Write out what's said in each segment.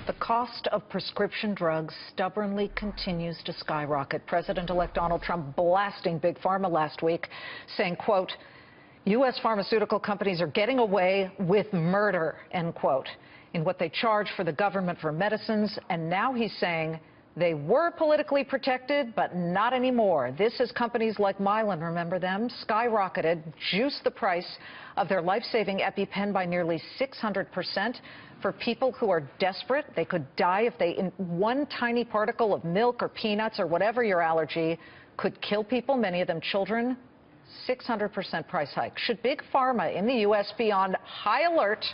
The cost of prescription drugs stubbornly continues to skyrocket. President-elect Donald Trump blasting Big Pharma last week, saying, quote, U.S. pharmaceutical companies are getting away with murder, end quote, in what they charge for the government for medicines. And now he's saying they were politically protected, but not anymore. This is companies like Mylan, remember them, skyrocketed, juiced the price of their life-saving EpiPen by nearly 600%. For people who are desperate, they could die if one tiny particle of milk or peanuts or whatever your allergy could kill people, many of them children. 600% price hike. Should Big Pharma in the U.S. be on high alert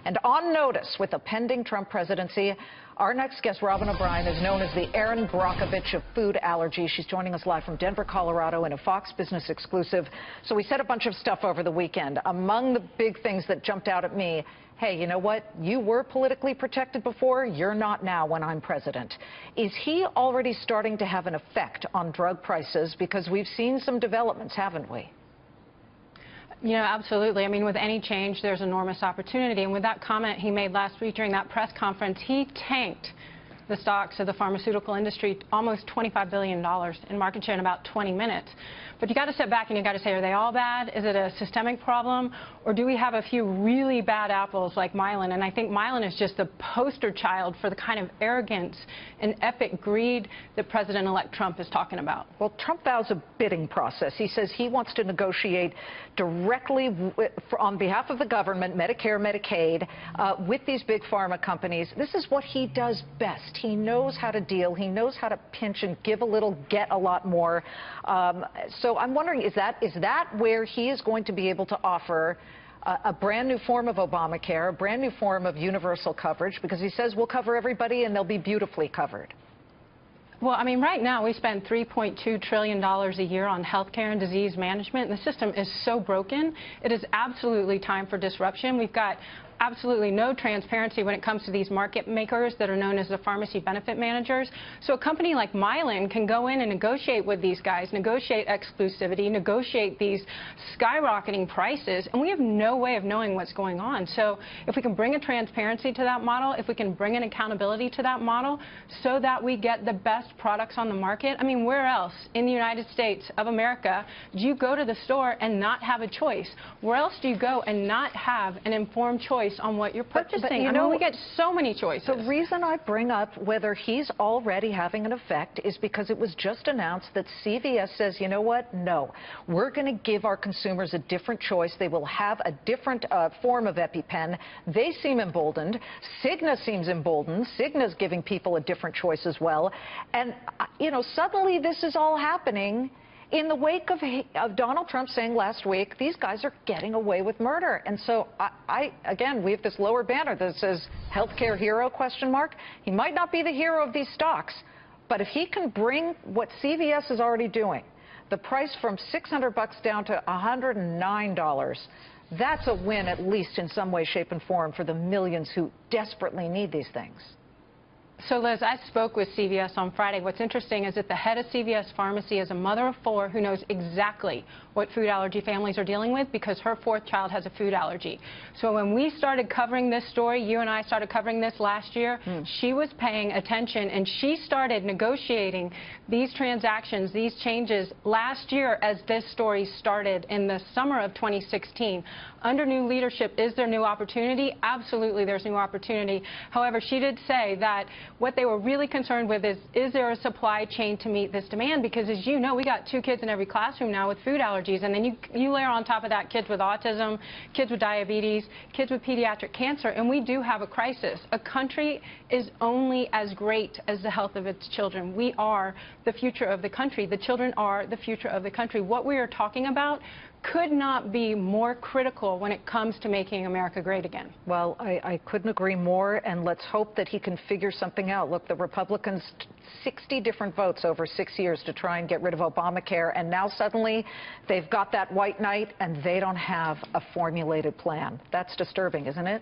and on notice with the pending Trump presidency? Our next guest, Robyn O'Brien, is known as the Erin Brockovich of food allergy. She's joining us live from Denver, Colorado, in a Fox Business exclusive. So we said a bunch of stuff over the weekend. Among the big things that jumped out at me, hey, you know what? You were politically protected before. You're not now when I'm president. Is he already starting to have an effect on drug prices? Because we've seen some developments, haven't we? You know, absolutely. I mean, with any change, there's enormous opportunity. And with that comment he made last week during that press conference, he tanked the stocks of the pharmaceutical industry, almost $25 billion in market share in about 20 minutes. But you got to step back and you got to say, are they all bad? Is it a systemic problem? Or do we have a few really bad apples like Mylan? And I think Mylan is just the poster child for the kind of arrogance and epic greed that President-elect Trump is talking about. Well, Trump vows a bidding process. He says he wants to negotiate directly on behalf of the government, Medicare, Medicaid, with these big pharma companies. This is what he does best. He knows how to deal. He knows how to pinch and give a little, get a lot more. So I'm wondering, is that where he is going to be able to offer a brand new form of Obamacare, a brand new form of universal coverage? Because he says we'll cover everybody and they'll be beautifully covered. Well, I mean, right now we spend $3.2 trillion a year on health care and disease management, and the system is so broken. It is absolutely time for disruption. We've got absolutely no transparency when it comes to these market makers that are known as the pharmacy benefit managers. So a company like Mylan can go in and negotiate with these guys, negotiate exclusivity, negotiate these skyrocketing prices, and we have no way of knowing what's going on. So if we can bring a transparency to that model, if we can bring an accountability to that model so that we get the best products on the market, I mean, where else in the United States of America do you go to the store and not have a choice? Where else do you go and not have an informed choice on what you're purchasing? But you know, we get so many choices. The reason I bring up whether he's already having an effect is because it was just announced that CVS says, you know what, no, we're going to give our consumers a different choice. They will have a different form of EpiPen. They seem emboldened. Cigna seems emboldened. Cigna's giving people a different choice as well. And, you know, suddenly this is all happening in the wake of Donald Trump saying last week, these guys are getting away with murder. And so, again, we have this lower banner that says, healthcare hero, question mark. He might not be the hero of these stocks, but if he can bring what CVS is already doing, the price from $600 down to $109, that's a win, at least in some way, shape, and form, for the millions who desperately need these things. So, Liz, I spoke with CVS on Friday. What's interesting is that the head of CVS Pharmacy is a mother of 4 who knows exactly what food allergy families are dealing with because her 4th child has a food allergy. So when we started covering this story, you and I started covering this last year, she was paying attention and she started negotiating these transactions, these changes last year as this story started in the summer of 2016. Under new leadership, is there new opportunity? Absolutely, there's new opportunity. However, she did say that what they were really concerned with is there a supply chain to meet this demand? Because, as you know, we got 2 kids in every classroom now with food allergies, and then you layer on top of that kids with autism, kids with diabetes, kids with pediatric cancer, and we do have a crisis. A country is only as great as the health of its children. We are the future of the country. The children are the future of the country. What we are talking about could not be more critical when it comes to making America great again. Well, I couldn't agree more, and let's hope that he can figure something out. Look, the Republicans, 60 different votes over 6 years to try and get rid of Obamacare, and now suddenly they've got that white knight and they don't have a formulated plan. That's disturbing, isn't it?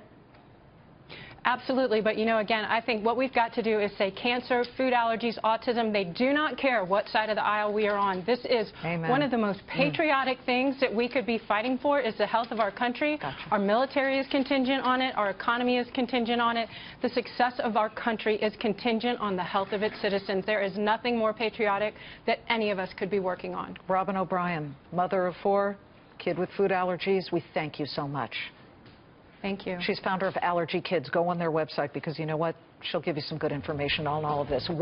Absolutely, but again, I think what we've got to do is say cancer, food allergies, autism, they do not care what side of the aisle we are on. This is one of the most patriotic things that we could be fighting for is the health of our country. Our military is contingent on it. Our economy is contingent on it. The success of our country is contingent on the health of its citizens. There is nothing more patriotic that any of us could be working on. Robyn O'Brien, mother of 4, kid with food allergies, we thank you so much. Thank you. She's founder of AllergyKids. Go on their website because you know what? She'll give you some good information on all of this.